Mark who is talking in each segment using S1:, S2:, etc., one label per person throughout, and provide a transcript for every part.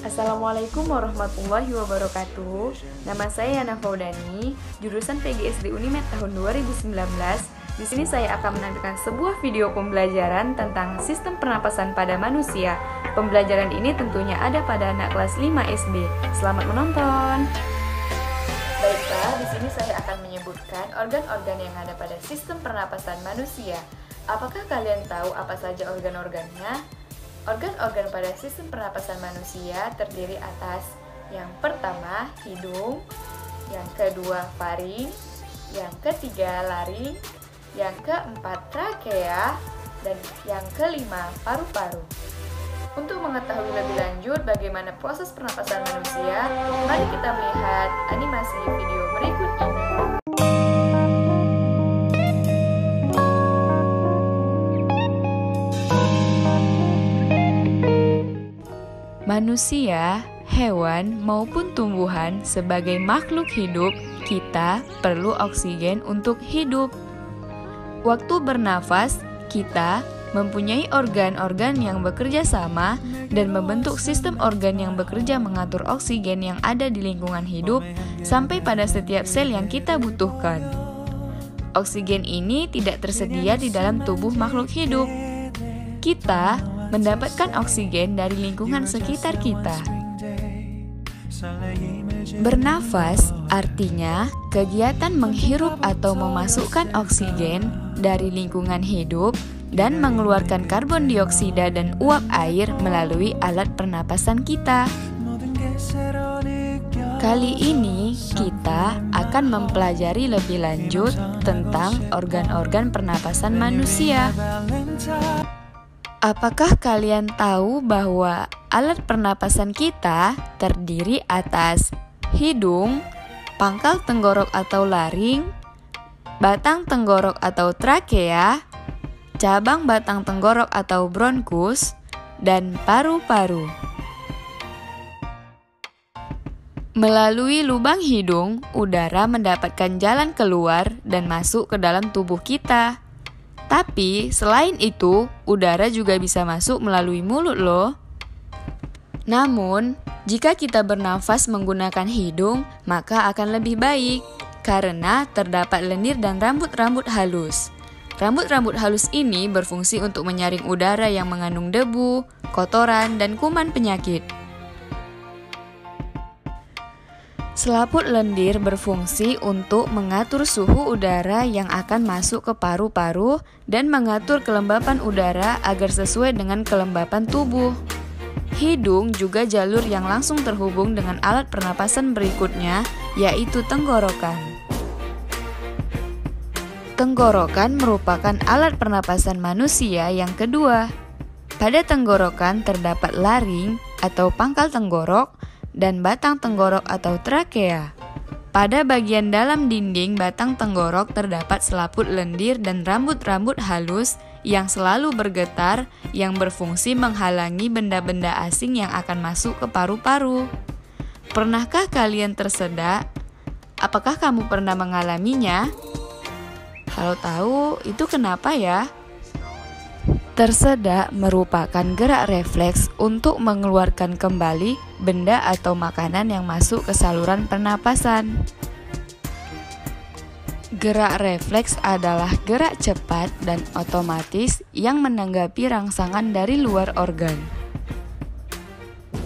S1: Assalamualaikum warahmatullahi wabarakatuh. Nama saya Yana Faudani, jurusan PGSD Unimed tahun 2019. Di sini saya akan menampilkan sebuah video pembelajaran tentang sistem pernapasan pada manusia. Pembelajaran ini tentunya ada pada anak kelas 5 SD. Selamat menonton. Baiklah, di sini saya akan menyebutkan organ-organ yang ada pada sistem pernapasan manusia. Apakah kalian tahu apa saja organ-organnya? Organ-organ pada sistem pernapasan manusia terdiri atas yang pertama hidung, yang kedua faring, yang ketiga laring, yang keempat trakea, dan yang kelima paru-paru. Untuk mengetahui lebih lanjut bagaimana proses pernapasan manusia, mari kita melihat animasi video berikut ini. Manusia, hewan, maupun tumbuhan sebagai makhluk hidup, kita perlu oksigen untuk hidup. Waktu bernafas, kita mempunyai organ-organ yang bekerja sama dan membentuk sistem organ yang bekerja mengatur oksigen yang ada di lingkungan hidup sampai pada setiap sel yang kita butuhkan. Oksigen ini tidak tersedia di dalam tubuh makhluk hidup. Kita mendapatkan oksigen dari lingkungan sekitar kita. Bernafas artinya kegiatan menghirup atau memasukkan oksigen dari lingkungan hidup dan mengeluarkan karbon dioksida dan uap air melalui alat pernapasan kita. Kali ini kita akan mempelajari lebih lanjut tentang organ-organ pernapasan manusia. Apakah kalian tahu bahwa alat pernapasan kita terdiri atas hidung, pangkal tenggorok atau laring, batang tenggorok atau trakea, cabang batang tenggorok atau bronkus, dan paru-paru. Melalui lubang hidung, udara mendapatkan jalan keluar dan masuk ke dalam tubuh kita. Tapi, selain itu, udara juga bisa masuk melalui mulut loh. Namun, jika kita bernafas menggunakan hidung, maka akan lebih baik, karena terdapat lendir dan rambut-rambut halus. Rambut-rambut halus ini berfungsi untuk menyaring udara yang mengandung debu, kotoran, dan kuman penyakit. Selaput lendir berfungsi untuk mengatur suhu udara yang akan masuk ke paru-paru dan mengatur kelembapan udara agar sesuai dengan kelembapan tubuh. Hidung juga jalur yang langsung terhubung dengan alat pernapasan berikutnya, yaitu tenggorokan. Tenggorokan merupakan alat pernapasan manusia yang kedua. Pada tenggorokan terdapat laring atau pangkal tenggorok, dan batang tenggorok atau trakea. Pada bagian dalam dinding batang tenggorok terdapat selaput lendir dan rambut-rambut halus yang selalu bergetar yang berfungsi menghalangi benda-benda asing yang akan masuk ke paru-paru. Pernahkah kalian tersedak? Apakah kamu pernah mengalaminya? Kalau tahu, itu kenapa ya? Tersedak merupakan gerak refleks untuk mengeluarkan kembali benda atau makanan yang masuk ke saluran pernapasan. Gerak refleks adalah gerak cepat dan otomatis yang menanggapi rangsangan dari luar organ.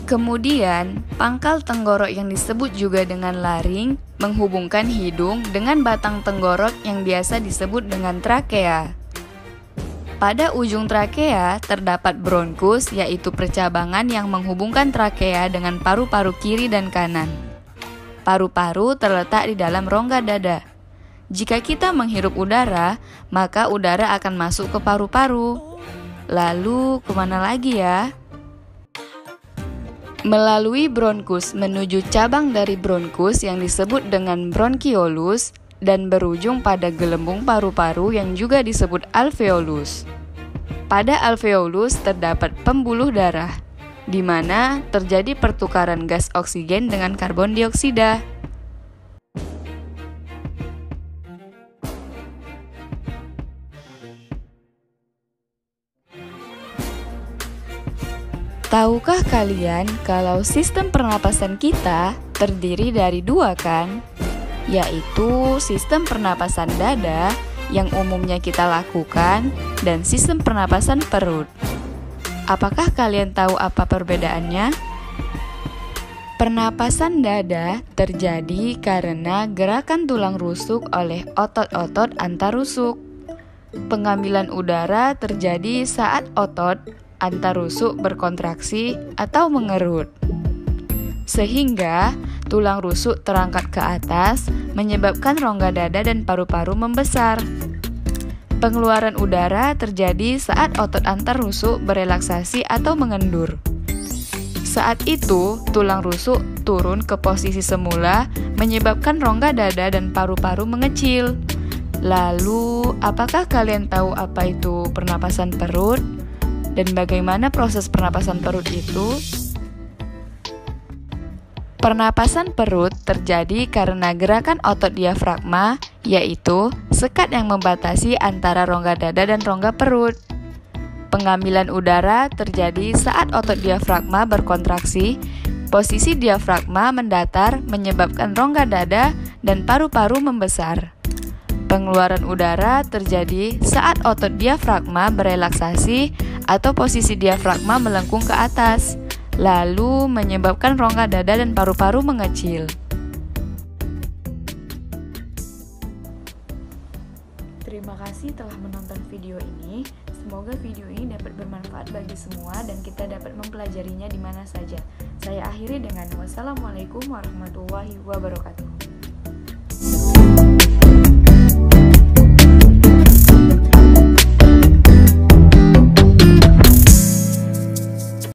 S1: Kemudian, pangkal tenggorok yang disebut juga dengan laring menghubungkan hidung dengan batang tenggorok yang biasa disebut dengan trakea. Pada ujung trakea terdapat bronkus, yaitu percabangan yang menghubungkan trakea dengan paru-paru kiri dan kanan. Paru-paru terletak di dalam rongga dada. Jika kita menghirup udara, maka udara akan masuk ke paru-paru. Lalu, kemana lagi ya? Melalui bronkus menuju cabang dari bronkus yang disebut dengan bronkiolus, dan berujung pada gelembung paru-paru yang juga disebut alveolus. Pada alveolus terdapat pembuluh darah, di mana terjadi pertukaran gas oksigen dengan karbon dioksida. Tahukah kalian kalau sistem pernapasan kita terdiri dari dua kan? Yaitu sistem pernapasan dada yang umumnya kita lakukan dan sistem pernapasan perut. Apakah kalian tahu apa perbedaannya? Pernapasan dada terjadi karena gerakan tulang rusuk oleh otot-otot antarusuk. Pengambilan udara terjadi saat otot antarusuk berkontraksi atau mengerut. Sehingga tulang rusuk terangkat ke atas, menyebabkan rongga dada dan paru-paru membesar. Pengeluaran udara terjadi saat otot antarusuk berelaksasi atau mengendur. Saat itu, tulang rusuk turun ke posisi semula, menyebabkan rongga dada dan paru-paru mengecil. Lalu, apakah kalian tahu apa itu pernapasan perut? Dan bagaimana proses pernapasan perut itu? Pernapasan perut terjadi karena gerakan otot diafragma, yaitu sekat yang membatasi antara rongga dada dan rongga perut. Pengambilan udara terjadi saat otot diafragma berkontraksi, posisi diafragma mendatar menyebabkan rongga dada dan paru-paru membesar. Pengeluaran udara terjadi saat otot diafragma berelaksasi atau posisi diafragma melengkung ke atas, lalu menyebabkan rongga dada dan paru-paru mengecil. Terima kasih telah menonton video ini. Semoga video ini dapat bermanfaat bagi semua dan kita dapat mempelajarinya di mana saja. Saya akhiri dengan wassalamualaikum warahmatullahi wabarakatuh.